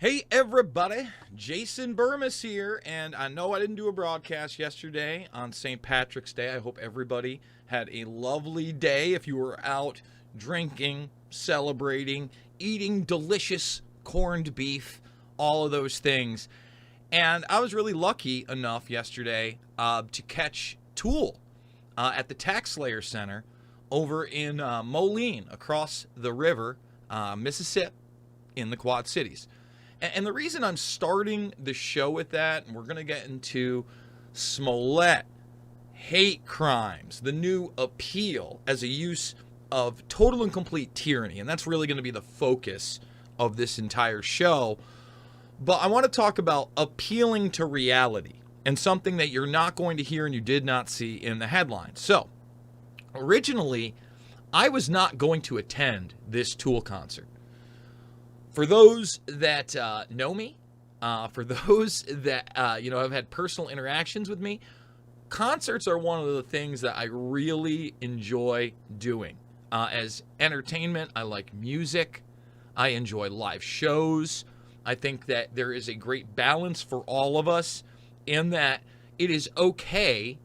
Hey everybody, Jason Bermas here, and I know I didn't do a broadcast yesterday on St. Patrick's Day. I hope everybody had a lovely day. If you were out drinking, celebrating, eating delicious corned beef, all of those things. And I was really lucky enough yesterday to catch Tool at the Tax Slayer Center over in Moline, across the river, Mississippi, in the Quad Cities. And the reason I'm starting the show with that, and we're going to get into Smollett, hate crimes, the new appeal as a use of total and complete tyranny, and that's really going to be the focus of this entire show. But I want to talk about appealing to reality, and something that you're not going to hear and you did not see in the headlines. So, originally, I was not going to attend this Tool concert. For those that know me, for those that have had personal interactions with me, concerts are one of the things that I really enjoy doing. As entertainment, I like music. I enjoy live shows. I think that there is a great balance for all of us in that it is okay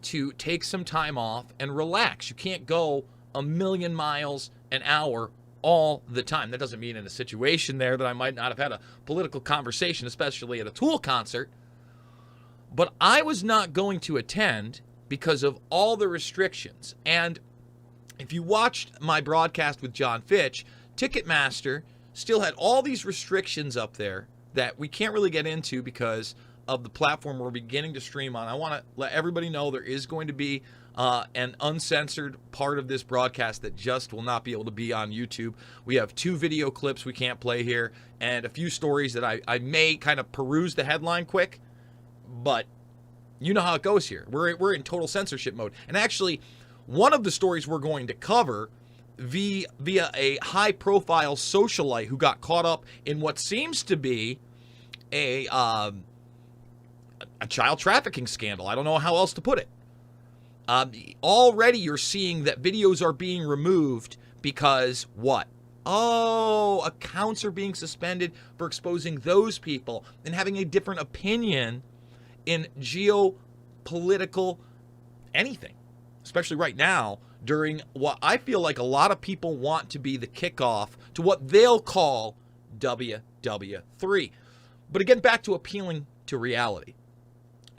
to take some time off and relax. You can't go a million miles an hour all the time. That doesn't mean in a situation there that I might not have had a political conversation, especially at a Tool concert. But I was not going to attend because of all the restrictions. And if you watched my broadcast with John Fitch, Ticketmaster still had all these restrictions up there that we can't really get into because of the platform we're beginning to stream on. I want to let everybody know there is going to be an uncensored part of this broadcast that just will not be able to be on YouTube. We have 2 video clips we can't play here and a few stories that I may kind of peruse the headline quick, but you know how it goes here. We're in total censorship mode. And actually, one of the stories we're going to cover via a high-profile socialite who got caught up in what seems to be a child trafficking scandal. I don't know how else to put it. Already you're seeing that videos are being removed because what? Oh, accounts are being suspended for exposing those people and having a different opinion in geopolitical anything, especially right now during what I feel like a lot of people want to be the kickoff to what they'll call WW3. But again, back to appealing to reality.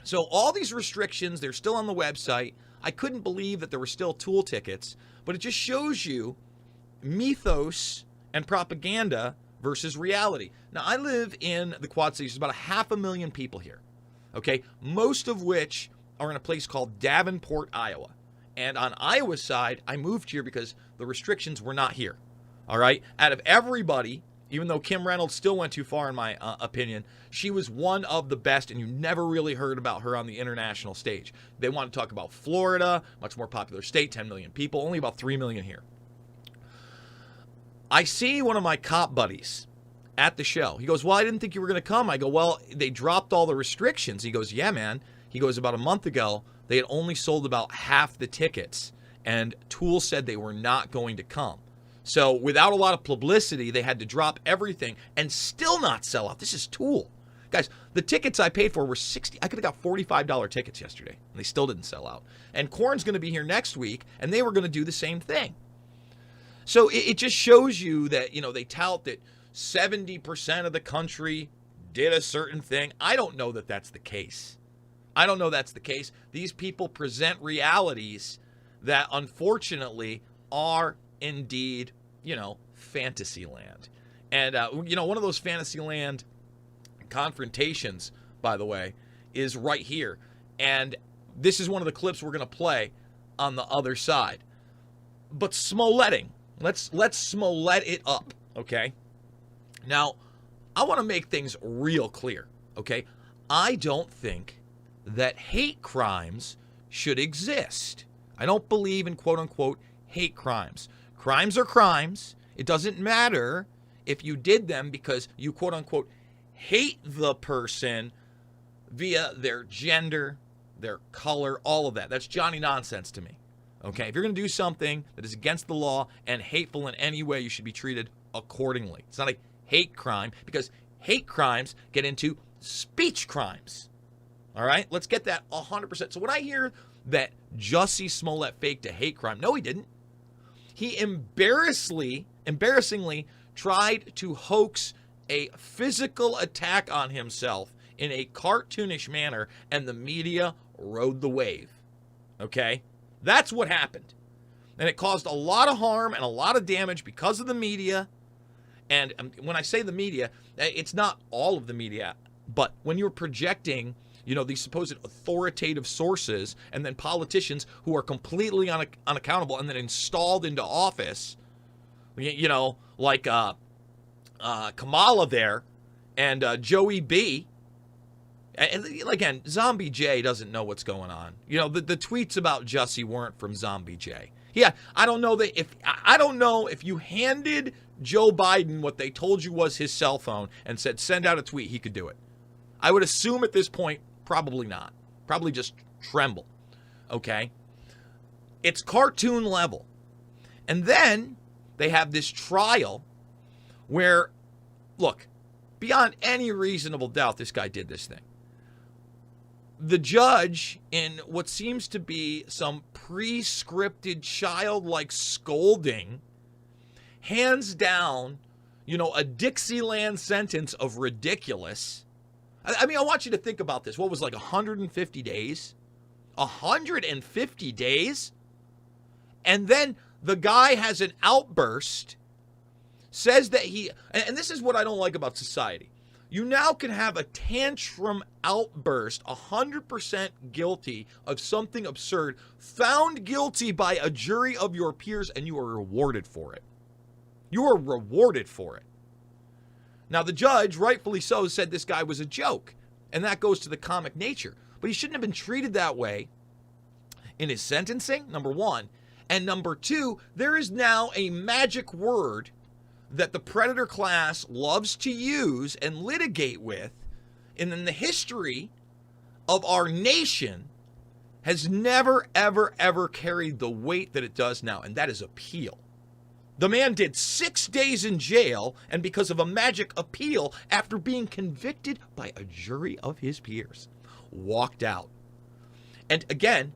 So all these restrictions, they're still on the website. I couldn't believe that there were still Tool tickets, but it just shows you mythos and propaganda versus reality. Now, I live in the Quad Cities. There's about 500,000 people here, okay? Most of which are in a place called Davenport, Iowa. And on Iowa's side, I moved here because the restrictions were not here, all right? Out of everybody, even though Kim Reynolds still went too far in my opinion, she was one of the best, and you never really heard about her on the international stage. They want to talk about Florida, much more popular state, 10 million people, only about 3 million here. I see one of my cop buddies at the show. He goes, well, I didn't think you were going to come. I go, well, they dropped all the restrictions. He goes, yeah, man. He goes, about a month ago, they had only sold about half the tickets, and Tool said they were not going to come. So without a lot of publicity, they had to drop everything and still not sell out. This is Tool. Guys, the tickets I paid for were $60. I could have got $45 tickets yesterday, and they still didn't sell out. And Korn's going to be here next week, and they were going to do the same thing. So it just shows you that, they tout that 70% of the country did a certain thing. I don't know that that's the case. I don't know that's the case. These people present realities that unfortunately are indeed, fantasy land. And, one of those fantasy land confrontations, by the way, is right here. And this is one of the clips we're going to play on the other side. But Smolletting, let's Smollett it up, okay? Now, I want to make things real clear, okay? I don't think that hate crimes should exist. I don't believe in quote-unquote hate crimes. Crimes are crimes. It doesn't matter if you did them because you quote-unquote hate the person via their gender, their color, all of that. That's Johnny nonsense to me. Okay, if you're going to do something that is against the law and hateful in any way, you should be treated accordingly. It's not a hate crime because hate crimes get into speech crimes. All right, let's get that 100%. So when I hear that Jussie Smollett faked a hate crime, no, he didn't. He embarrassingly tried to hoax a physical attack on himself in a cartoonish manner, and the media rode the wave. Okay? That's what happened. And it caused a lot of harm and a lot of damage because of the media. And when I say the media, it's not all of the media, but when you're projecting, these supposed authoritative sources and then politicians who are completely unaccountable and then installed into office, like Kamala there and Joey B. And again, Zombie J doesn't know what's going on. The tweets about Jussie weren't from Zombie J. Yeah, I don't know if you handed Joe Biden what they told you was his cell phone and said send out a tweet, he could do it. I would assume at this point, probably not. Probably just tremble. Okay? It's cartoon level. And then they have this trial where, look, beyond any reasonable doubt, this guy did this thing. The judge, in what seems to be some pre-scripted childlike scolding, hands down, a Dixieland sentence of ridiculous. I want you to think about this. What was 150 days? 150 days? And then the guy has an outburst, says that and this is what I don't like about society. You now can have a tantrum outburst, 100% guilty of something absurd, found guilty by a jury of your peers, and you are rewarded for it. You are rewarded for it. Now, the judge, rightfully so, said this guy was a joke, and that goes to the comic nature. But he shouldn't have been treated that way in his sentencing, number one. And number two, there is now a magic word that the predator class loves to use and litigate with, and in the history of our nation has never, ever, ever carried the weight that it does now, and that is appeal. The man did 6 days in jail, and because of a magic appeal, after being convicted by a jury of his peers, walked out. And again,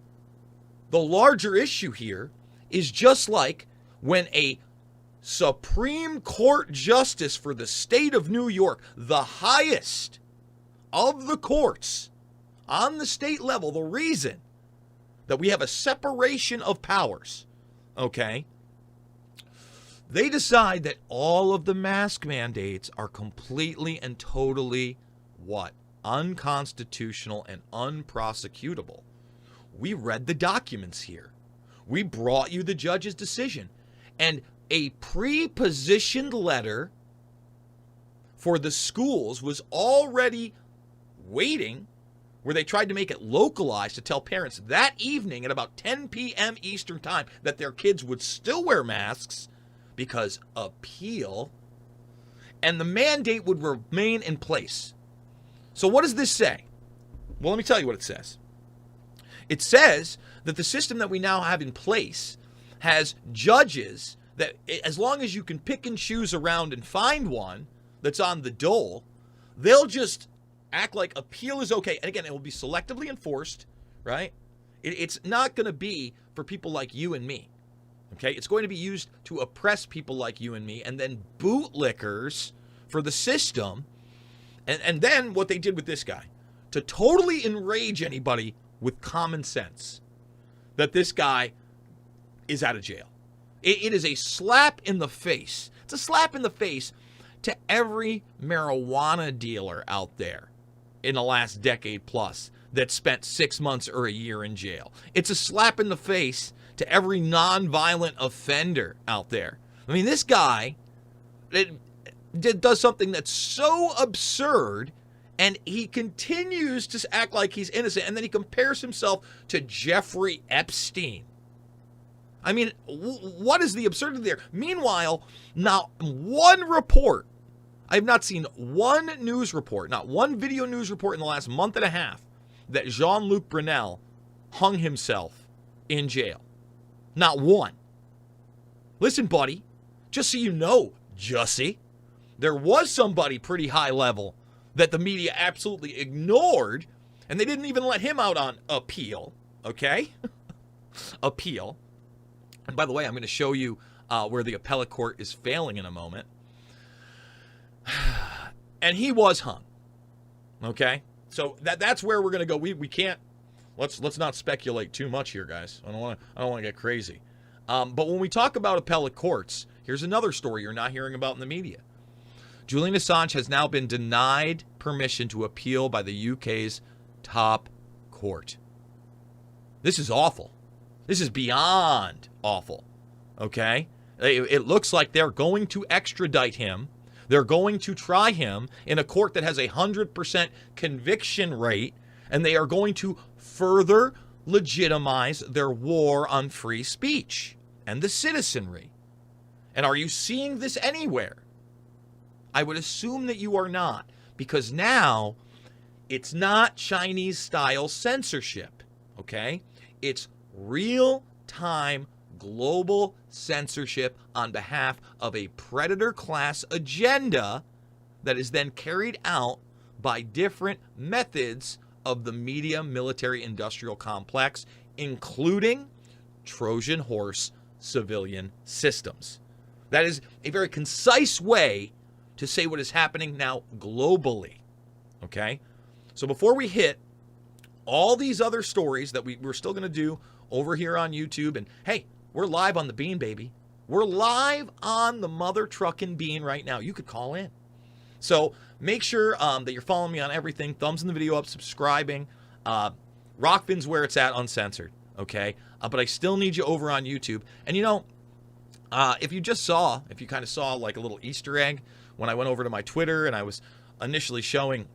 the larger issue here is just like when a Supreme Court Justice for the state of New York, the highest of the courts on the state level, the reason that we have a separation of powers, okay? They decide that all of the mask mandates are completely and totally what? Unconstitutional and unprosecutable. We read the documents here. We brought you the judge's decision. And a pre-positioned letter for the schools was already waiting, where they tried to make it localized to tell parents that evening at about 10 p.m. Eastern time that their kids would still wear masks because appeal, and the mandate would remain in place. So what does this say? Well, let me tell you what it says. It says that the system that we now have in place has judges that, as long as you can pick and choose around and find one that's on the dole, they'll just act like appeal is okay. And again, it will be selectively enforced, right? It's not going to be for people like you and me, okay? It's going to be used to oppress people like you and me, and then bootlickers for the system. And then what they did with this guy, to totally enrage anybody with common sense, that this guy is out of jail. It is a slap in the face. It's a slap in the face to every marijuana dealer out there in the last decade plus that spent 6 months or a year in jail. It's a slap in the face to every nonviolent offender out there. I mean, this guy does something that's so absurd, and he continues to act like he's innocent, and then he compares himself to Jeffrey Epstein. I mean, what is the absurdity there? Meanwhile, not one report, I have not seen one news report, not one video news report in the last month and a half, that Jean-Luc Brunel hung himself in jail. Not one. Listen, buddy, just so you know, Jussie, there was somebody pretty high level that the media absolutely ignored, and they didn't even let him out on appeal, okay? Appeal. And by the way, I'm going to show you where the appellate court is failing in a moment. And he was hung, okay? So that's where we're going to go. We can't, let's not speculate too much here, guys. I don't want to get crazy. But when we talk about appellate courts, here's another story you're not hearing about in the media. Julian Assange has now been denied permission to appeal by the UK's top court. This is awful. This is beyond awful, okay? It looks like they're going to extradite him. They're going to try him in a court that has a 100% conviction rate, and they are going to further legitimize their war on free speech and the citizenry. And are you seeing this anywhere? I would assume that you are not, because now it's not Chinese-style censorship, okay? It's real-time global censorship on behalf of a predator class agenda that is then carried out by different methods of the media military industrial complex, including Trojan horse civilian systems. That is a very concise way to say what is happening now globally, okay? So before we hit all these other stories that we're still going to do over here on YouTube, and hey, we're live on the Bean, baby. We're live on the mother truckin' Bean right now. You could call in. So make sure that you're following me on everything. Thumbs in the video up, subscribing. Rockfin's where it's at, uncensored, okay? But I still need you over on YouTube. And you know, if you kind of saw like a little Easter egg when I went over to my Twitter and I was initially showing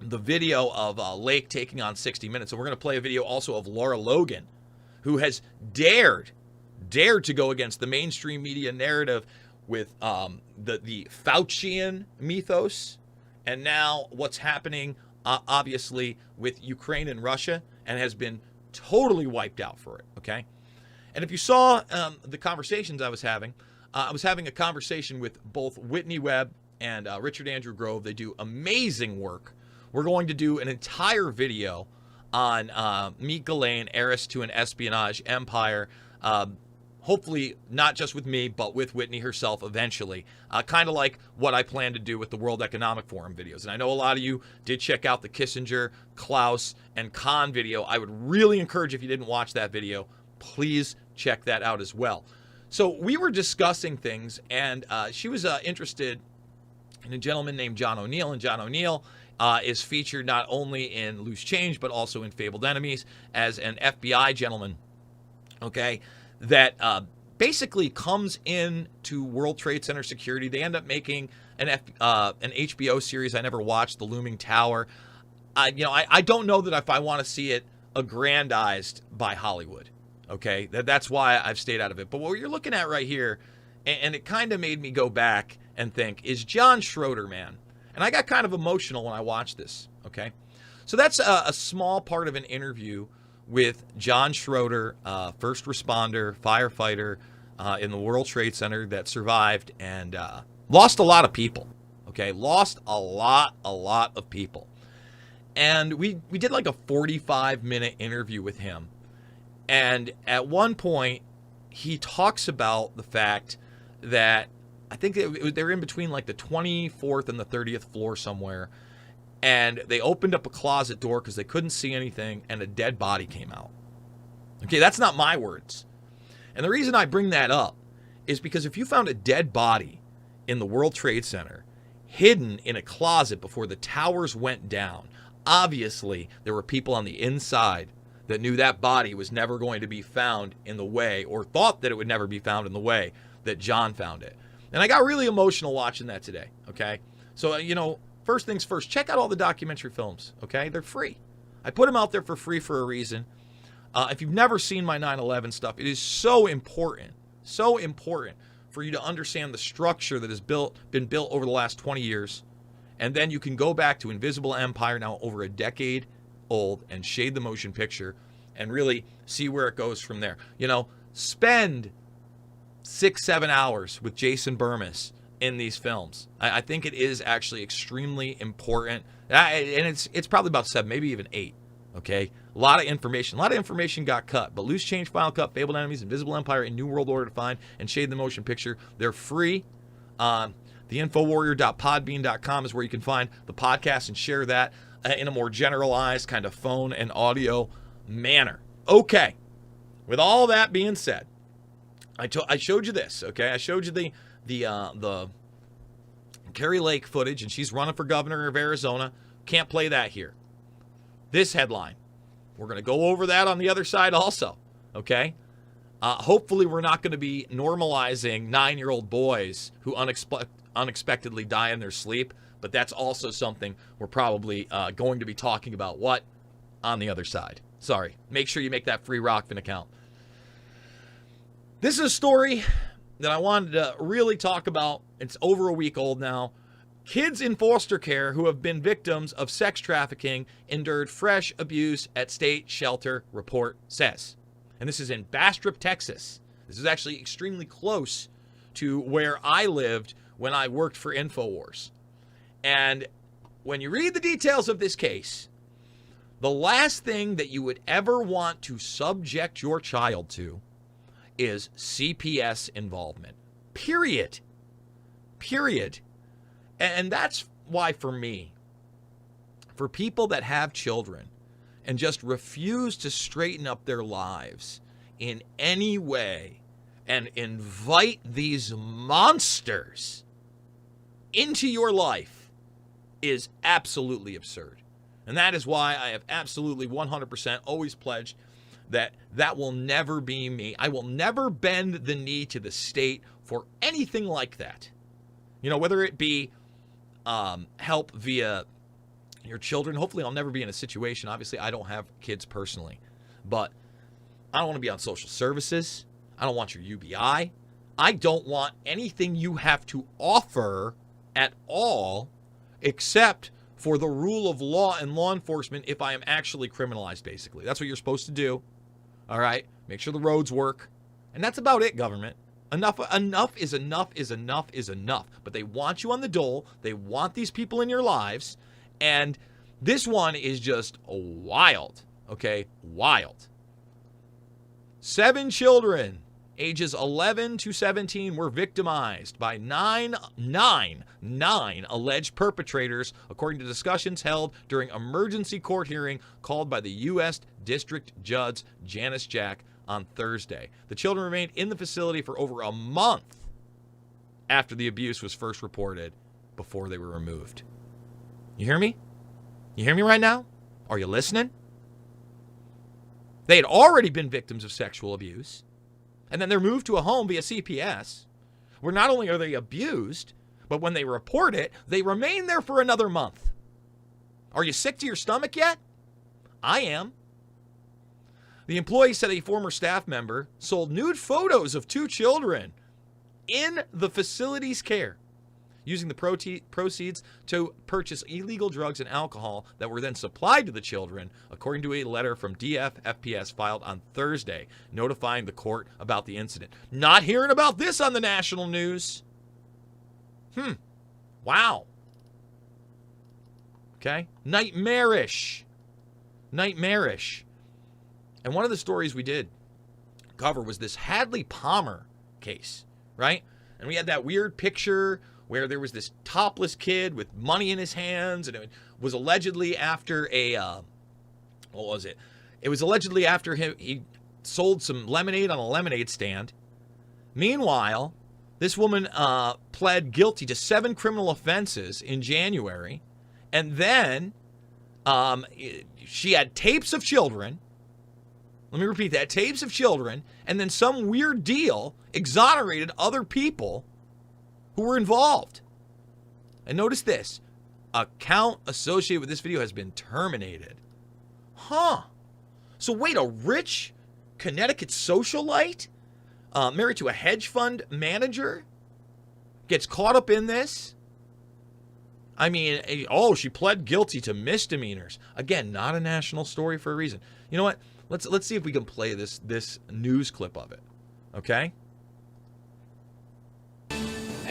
the video of Lake taking on 60 Minutes. And we're going to play a video also of Laura Logan, who has dared to go against the mainstream media narrative with the Faucian mythos, and now what's happening, obviously, with Ukraine and Russia, and has been totally wiped out for it, okay? And if you saw the conversations I was having a conversation with both Whitney Webb and Richard Andrew Grove. They do amazing work. We're going to do an entire video on Meet Ghislaine, heiress to an espionage empire, hopefully not just with me, but with Whitney herself eventually, kind of like what I plan to do with the World Economic Forum videos. And I know a lot of you did check out the Kissinger, Klaus, and Kahn video. I would really encourage, if you didn't watch that video, please check that out as well. So we were discussing things, and she was interested in a gentleman named John O'Neill, and John O'Neill is featured not only in Loose Change, but also in Fabled Enemies as an FBI gentleman, okay, that basically comes in to World Trade Center security. They end up making an HBO series I never watched, The Looming Tower. I don't know that if I want to see it aggrandized by Hollywood, okay? That's why I've stayed out of it. But what you're looking at right here, and it kind of made me go back and think, is John Schroeder, man. And I got kind of emotional when I watched this, okay? So that's a small part of an interview with John Schroeder, first responder, firefighter in the World Trade Center that survived and lost a lot of people, okay? Lost a lot of people. And we did like a 45-minute interview with him. And at one point, he talks about the fact that I think they're in between like the 24th and the 30th floor somewhere. And they opened up a closet door because they couldn't see anything, and a dead body came out. Okay, that's not my words. And the reason I bring that up is because if you found a dead body in the World Trade Center, hidden in a closet before the towers went down, obviously there were people on the inside that knew that body was never going to be found in the way, or thought that it would never be found in the way that John found it. And I got really emotional watching that today, okay? So, first things first, check out all the documentary films, okay? They're free. I put them out there for free for a reason. If you've never seen my 9/11 stuff, it is so important for you to understand the structure that has been built over the last 20 years. And then you can go back to Invisible Empire, now over a decade old, and shade the motion picture and really see where it goes from there. Spend 6-7 hours with Jason Bermas in these films. I think it is actually extremely important. And it's probably about 7, maybe even 8. Okay? A lot of information got cut. But Loose Change, Final Cut, Fabled Enemies, Invisible Empire, and New World Order to Find, and Shade the Motion Picture. They're free. Theinfowarrior.podbean.com is where you can find the podcast and share that in a more generalized kind of phone and audio manner. Okay. With all that being said, I showed you this, okay? I showed you the Carrie Lake footage, and she's running for governor of Arizona. Can't play that here. This headline. We're going to go over that on the other side also, okay? Hopefully we're not going to be normalizing 9-year-old boys who unexpectedly die in their sleep, but that's also something we're probably going to be talking about. What? On the other side. Sorry. Make sure you make that free Rockfin account. This is a story that I wanted to really talk about. It's over a week old now. Kids in foster care who have been victims of sex trafficking endured fresh abuse at state shelter, report says. And this is in Bastrop, Texas. This is actually extremely close to where I lived when I worked for InfoWars. And when you read the details of this case, the last thing that you would ever want to subject your child to is CPS involvement. Period. And that's why, for me, for people that have children and just refuse to straighten up their lives in any way and invite these monsters into your life is absolutely absurd. And that is why I have absolutely 100% always pledged that will never be me. I will never bend the knee to the state for anything like that. You know, whether it be help via your children. Hopefully I'll never be in a situation. Obviously, I don't have kids personally. But I don't want to be on social services. I don't want your UBI. I don't want anything you have to offer at all except for the rule of law and law enforcement if I am actually criminalized, basically. That's what you're supposed to do. All right? Make sure the roads work. And that's about it, government. Enough is enough. But they want you on the dole. They want these people in your lives. And this one is just wild. Okay? Wild. 7 children, ages 11 to 17, were victimized by nine alleged perpetrators, according to discussions held during emergency court hearing called by the U.S. District Judge Janice Jack on Thursday. The children remained in the facility for over a month after the abuse was first reported before they were removed. You hear me? You hear me right now? Are you listening? They had already been victims of sexual abuse, and then they're moved to a home via CPS, where not only are they abused, but when they report it, they remain there for another month. Are you sick to your stomach yet? I am. The employee said a former staff member sold nude photos of 2 children in the facility's care, using the proceeds to purchase illegal drugs and alcohol that were then supplied to the children, according to a letter from DFFPS filed on Thursday, notifying the court about the incident. Not hearing about this on the national news. Wow. Okay? Nightmarish. And one of the stories we did cover was this Hadley Palmer case, right? And we had that weird picture where there was this topless kid with money in his hands, and it was allegedly after a, what was it? It was allegedly after he sold some lemonade on a lemonade stand. Meanwhile, this woman pled guilty to 7 criminal offenses in January, and then she had tapes of children. Let me repeat that, tapes of children, and then some weird deal exonerated other people who were involved. And notice this, account associated with this video has been terminated. So wait, a rich Connecticut socialite married to a hedge fund manager gets caught up in this? I mean, she pled guilty to misdemeanors. Again, not a national story for a reason. You know what? Let's see if we can play this news clip of it. Okay?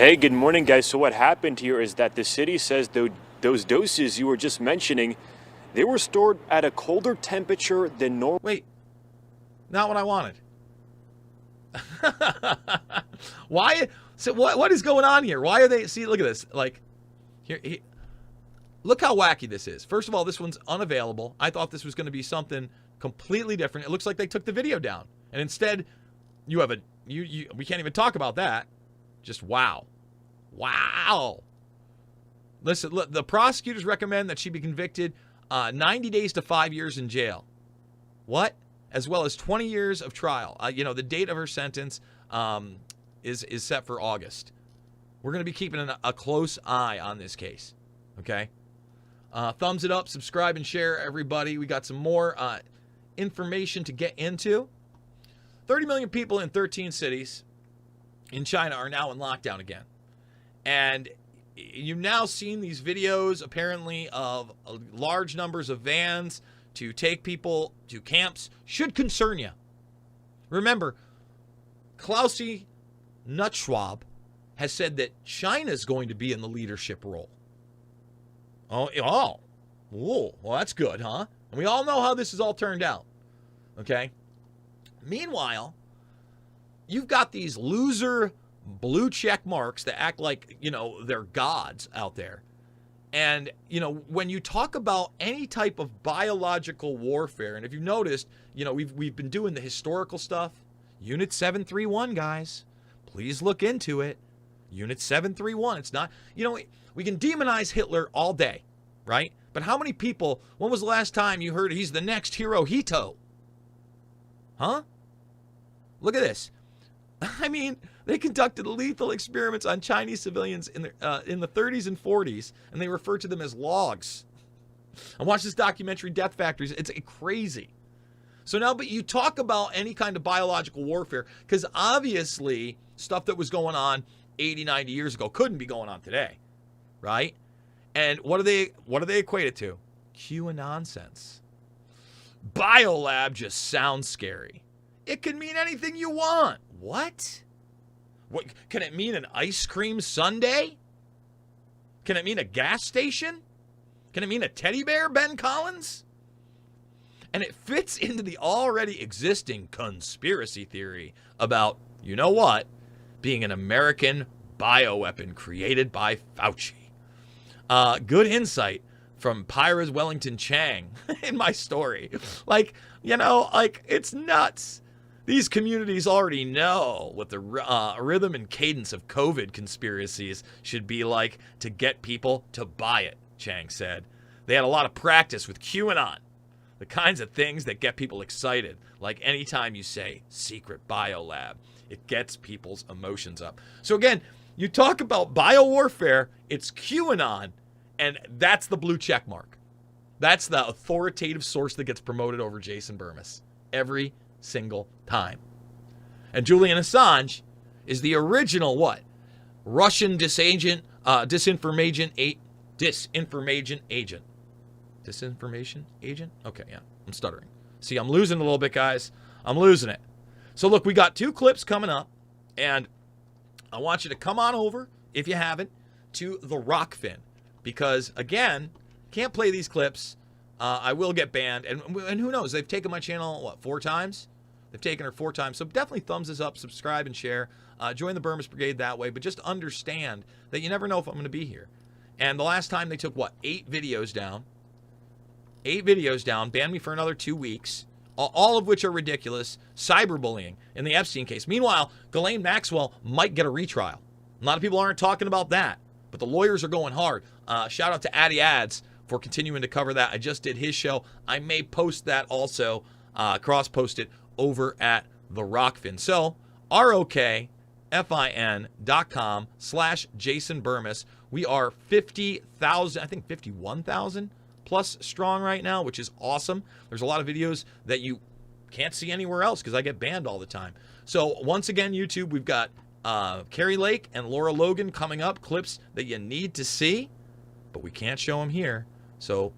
Hey, good morning, guys. So what happened here is that the city says those doses you were just mentioning, they were stored at a colder temperature than normal. Wait, not what I wanted. Why? So what is going on here? Why are they? See, look at this. Like, here, look how wacky this is. First of all, this one's unavailable. I thought this was going to be something completely different. It looks like they took the video down, and instead, you have we can't even talk about that. Just wow. Listen, look, the prosecutors recommend that she be convicted 90 days to 5 years in jail. What? As well as 20 years of trial. The date of her sentence is set for August. We're going to be keeping a close eye on this case. Okay? Thumbs it up, subscribe, and share, everybody. We got some more information to get into. 30 million people in 13 cities in China are now in lockdown again. And you've now seen these videos, apparently, of large numbers of vans to take people to camps. Should concern you. Remember, Klausy Nutschwab has said that China's going to be in the leadership role. Well, that's good, huh? And we all know how this has all turned out. Okay? Meanwhile, you've got these loser blue check marks that act like, they're gods out there. And, when you talk about any type of biological warfare, and if you've noticed, we've been doing the historical stuff. Unit 731, guys. Please look into it. Unit 731. It's not, we can demonize Hitler all day, right? But how many people, when was the last time you heard he's the next Hirohito? Huh? Look at this. I mean, they conducted lethal experiments on Chinese civilians in the 30s and 40s, and they refer to them as logs. I watched this documentary, Death Factories. It's crazy. So now, but you talk about any kind of biological warfare, because obviously stuff that was going on 80, 90 years ago couldn't be going on today, right? And what do they equate it to? QAnon nonsense. Biolab just sounds scary. It can mean anything you want. What? What can it mean? An ice cream sundae? Can it mean a gas station? Can it mean a teddy bear, Ben Collins? And it fits into the already existing conspiracy theory about, being an American bioweapon created by Fauci. Good insight from Pyra's Wellington Chang in my story. It's nuts. These communities already know what the rhythm and cadence of COVID conspiracies should be like to get people to buy it, Chang said. They had a lot of practice with QAnon, the kinds of things that get people excited. Like anytime you say secret biolab, it gets people's emotions up. So again, you talk about biowarfare, it's QAnon, and that's the blue check mark. That's the authoritative source that gets promoted over Jason Bermas every single time. And Julian Assange is the original Russian disinformation agent. Disinformation agent? Okay, yeah, I'm stuttering. See, I'm losing a little bit, guys. I'm losing it. So look, we got 2 clips coming up, and I want you to come on over, if you haven't, to the Rockfin, because again, can't play these clips. I will get banned, and who knows? They've taken my channel 4 times. They've taken her 4 times. So definitely thumbs this up, subscribe, and share. Join the Bermas Brigade that way. But just understand that you never know if I'm going to be here. And the last time they took, 8 videos down. 8 videos down. Banned me for another 2 weeks. All of which are ridiculous. Cyberbullying in the Epstein case. Meanwhile, Ghislaine Maxwell might get a retrial. A lot of people aren't talking about that. But the lawyers are going hard. Shout out to Addy Ads for continuing to cover that. I just did his show. I may post that also. Cross-post it over at the Rockfin. So, ROKFIN.com/Jason Bermas. We are 50,000, I think 51,000 plus strong right now, which is awesome. There's a lot of videos that you can't see anywhere else because I get banned all the time. So, once again, YouTube, we've got Carrie Lake and Laura Logan coming up, clips that you need to see, but we can't show them here. So,